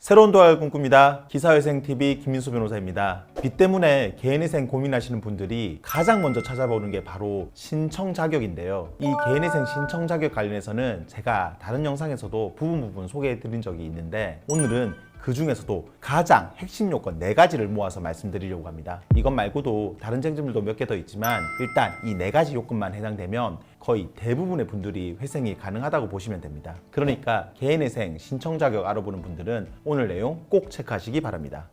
새로운 도약을 꿈꿉니다. 기사회생TV 김민수 변호사입니다. 빚 때문에 개인회생 고민하시는 분들이 가장 먼저 찾아보는 게 바로 신청 자격인데요. 이 개인회생 신청 자격 관련해서는 제가 다른 영상에서도 부분 소개해 드린 적이 있는데, 오늘은 그 중에서도 가장 핵심 요건 4가지를 모아서 말씀드리려고 합니다. 이것 말고도 다른 쟁점들도 몇 개 더 있지만 일단 이 4가지 요건만 해당되면 거의 대부분의 분들이 회생이 가능하다고 보시면 됩니다. 그러니까 개인회생 신청 자격 알아보는 분들은 오늘 내용 꼭 체크하시기 바랍니다.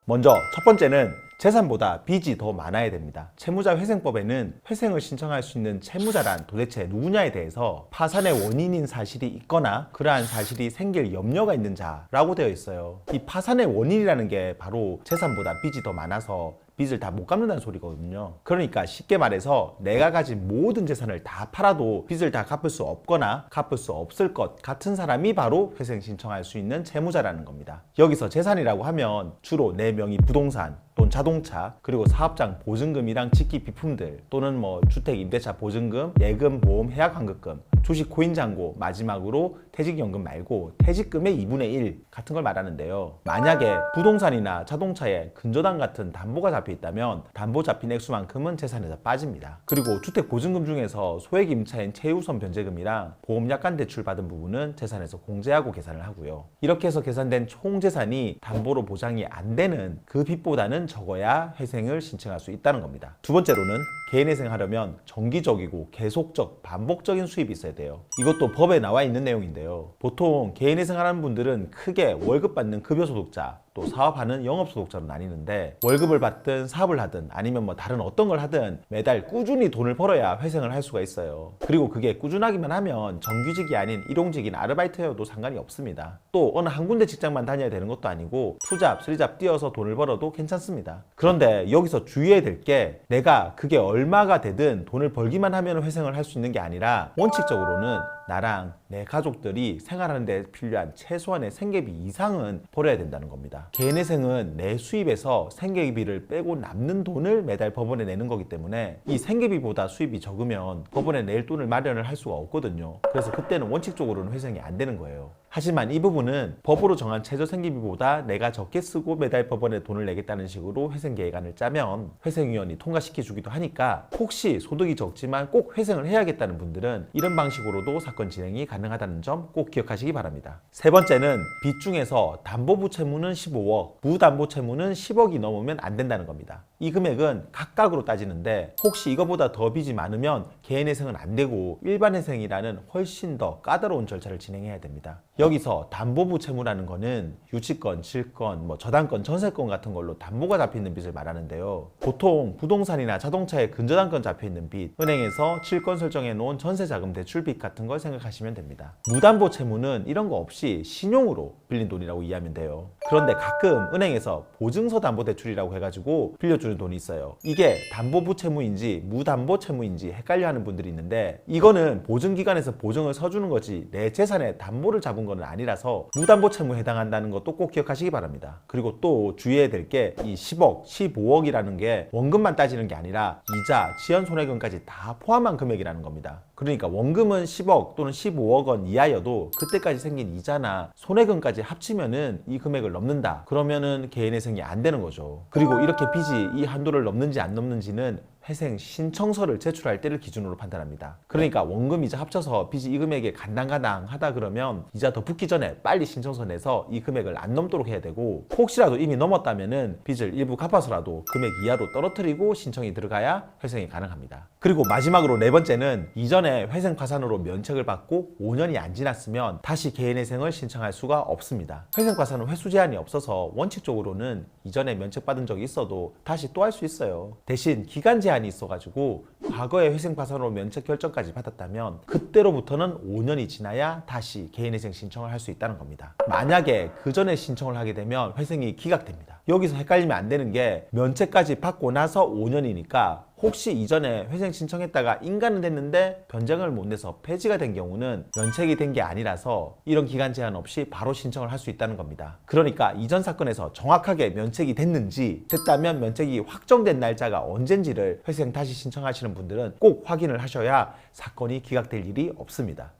먼저 첫 번째는 재산보다 빚이 더 많아야 됩니다. 채무자 회생법에는 회생을 신청할 수 있는 채무자란 도대체 누구냐에 대해서 파산의 원인인 사실이 있거나 그러한 사실이 생길 염려가 있는 자라고 되어 있어요. 이 파산의 원인이라는 게 바로 재산보다 빚이 더 많아서 빚을 다 못 갚는다는 소리거든요. 그러니까 쉽게 말해서 내가 가진 모든 재산을 다 팔아도 빚을 다 갚을 수 없거나 갚을 수 없을 것 같은 사람이 바로 회생 신청할 수 있는 채무자라는 겁니다. 여기서 재산이라고 하면 주로 내 명의 부동산 또는 자동차, 그리고 사업장 보증금이랑 직기 비품들, 또는 주택 임대차 보증금, 예금, 보험, 해약 환급금, 주식 코인 잔고, 마지막으로 퇴직연금 말고 퇴직금의 2분의 1 같은 걸 말하는데요. 만약에 부동산이나 자동차에 근저당 같은 담보가 잡혀 있다면 담보 잡힌 액수만큼은 재산에서 빠집니다. 그리고 주택 보증금 중에서 소액 임차인 최우선 변제금이랑 보험 약관 대출 받은 부분은 재산에서 공제하고 계산을 하고요. 이렇게 해서 계산된 총 재산이 담보로 보장이 안 되는 그 빚보다는 적어야 회생을 신청할 수 있다는 겁니다. 두 번째로는 개인회생 하려면 정기적이고 계속적, 반복적인 수입이 있어야 돼요. 이것도 법에 나와 있는 내용인데요. 보통 개인회생 하는 분들은 크게 월급 받는 급여소득자, 또 사업하는 영업소득자로 나뉘는데, 월급을 받든 사업을 하든 아니면 다른 어떤 걸 하든 매달 꾸준히 돈을 벌어야 회생을 할 수가 있어요. 그리고 그게 꾸준하기만 하면 정규직이 아닌 일용직인 아르바이트여도 상관이 없습니다. 또 어느 한 군데 직장만 다녀야 되는 것도 아니고 투잡, 쓰리잡 뛰어서 돈을 벌어도 괜찮습니다. 그런데 여기서 주의해야 될 게, 내가 그게 얼마가 되든 돈을 벌기만 하면 회생을 할 수 있는 게 아니라 원칙적으로는 나랑 내 가족들이 생활하는 데 필요한 최소한의 생계비 이상은 벌어야 된다는 겁니다. 개인회생은 내 수입에서 생계비를 빼고 남는 돈을 매달 법원에 내는 거기 때문에 이 생계비보다 수입이 적으면 법원에 낼 돈을 마련을 할 수가 없거든요. 그래서 그때는 원칙적으로는 회생이 안 되는 거예요. 하지만 이 부분은 법으로 정한 최저 생계비보다 내가 적게 쓰고 매달 법원에 돈을 내겠다는 식으로 회생 계획안을 짜면 회생위원이 통과시켜 주기도 하니까, 혹시 소득이 적지만 꼭 회생을 해야겠다는 분들은 이런 방식으로도 사건 진행이 가능하다는 점 꼭 기억하시기 바랍니다. 세 번째는 빚 중에서 담보부 채무는 15억, 무담보 채무는 10억이 넘으면 안 된다는 겁니다. 이 금액은 각각으로 따지는데, 혹시 이거보다 더 빚이 많으면 개인회생은 안 되고 일반회생이라는 훨씬 더 까다로운 절차를 진행해야 됩니다. 여기서 담보부 채무라는 거는 유치권, 질권, 저당권, 전세권 같은 걸로 담보가 잡혀있는 빚을 말하는데요. 보통 부동산이나 자동차에 근저당권 잡혀있는 빚, 은행에서 칠권 설정해 놓은 전세자금 대출빚 같은 걸 생각하시면 됩니다. 무담보 채무는 이런 거 없이 신용으로 빌린 돈이라고 이해하면 돼요. 그런데 가끔 은행에서 보증서 담보 대출이라고 해가지고 빌려주는 돈이 있어요. 이게 담보부 채무인지 무담보 채무인지 헷갈려하는 분들이 있는데, 이거는 보증기관에서 보증을 서주는 거지 내 재산에 담보를 잡은 건 아니라서 무담보 채무에 해당한다는 것도 꼭 기억하시기 바랍니다. 그리고 또 주의해야 될 게, 이 10억, 15억이라는 게 원금만 따지는 게 아니라 이자, 지연손해금까지 다 포함한 금액이라는 겁니다. 그러니까 원금은 10억 또는 15억 원 이하여도 그때까지 생긴 이자나 손해금까지 합치면은 이 금액을 넘는다. 그러면은 개인회생이 안 되는 거죠. 그리고 이렇게 빚이 이 한도를 넘는지 안 넘는지는 회생 신청서를 제출할 때를 기준으로 판단합니다. 그러니까 원금 이자 합쳐서 빚이 이 금액에 간당간당하다 그러면 이자 더 붙기 전에 빨리 신청서 내서 이 금액을 안 넘도록 해야 되고, 혹시라도 이미 넘었다면은 빚을 일부 갚아서라도 금액 이하로 떨어뜨리고 신청이 들어가야 회생이 가능합니다. 그리고 마지막으로 네 번째는, 이전에 회생 파산으로 면책을 받고 5년이 안 지났으면 다시 개인회생을 신청할 수가 없습니다. 회생 파산은 회수 제한이 없어서 원칙적으로는 이전에 면책받은 적이 있어도 다시 또 할 수 있어요. 대신 기간 제한이 있어가지고 과거에 회생 파산으로 면책 결정까지 받았다면 그때로부터는 5년이 지나야 다시 개인회생 신청을 할 수 있다는 겁니다. 만약에 그 전에 신청을 하게 되면 회생이 기각됩니다. 여기서 헷갈리면 안 되는 게, 면책까지 받고 나서 5년이니까 혹시 이전에 회생 신청했다가 인가는 됐는데 변쟁을 못 내서 폐지가 된 경우는 면책이 된 게 아니라서 이런 기간 제한 없이 바로 신청을 할 수 있다는 겁니다. 그러니까 이전 사건에서 정확하게 면책이 됐는지, 됐다면 면책이 확정된 날짜가 언젠지를 회생 다시 신청하시는 분들은 꼭 확인을 하셔야 사건이 기각될 일이 없습니다.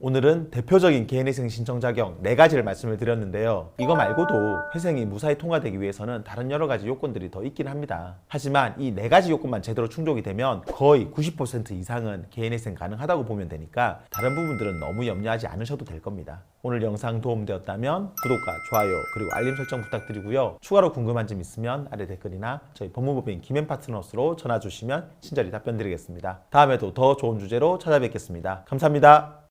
오늘은 대표적인 개인회생 신청 자격 4가지를 말씀을 드렸는데요. 이거 말고도 회생이 무사히 통과되기 위해서는 다른 여러 가지 요건들이 더 있긴 합니다. 하지만 이 4가지 요건만 제대로 충족이 되면 거의 90% 이상은 개인회생 가능하다고 보면 되니까 다른 부분들은 너무 염려하지 않으셔도 될 겁니다. 오늘 영상 도움되었다면 구독과 좋아요 그리고 알림 설정 부탁드리고요. 추가로 궁금한 점 있으면 아래 댓글이나 저희 법무법인 김앤 파트너스로 전화 주시면 친절히 답변 드리겠습니다. 다음에도 더 좋은 주제로 찾아뵙겠습니다. 감사합니다.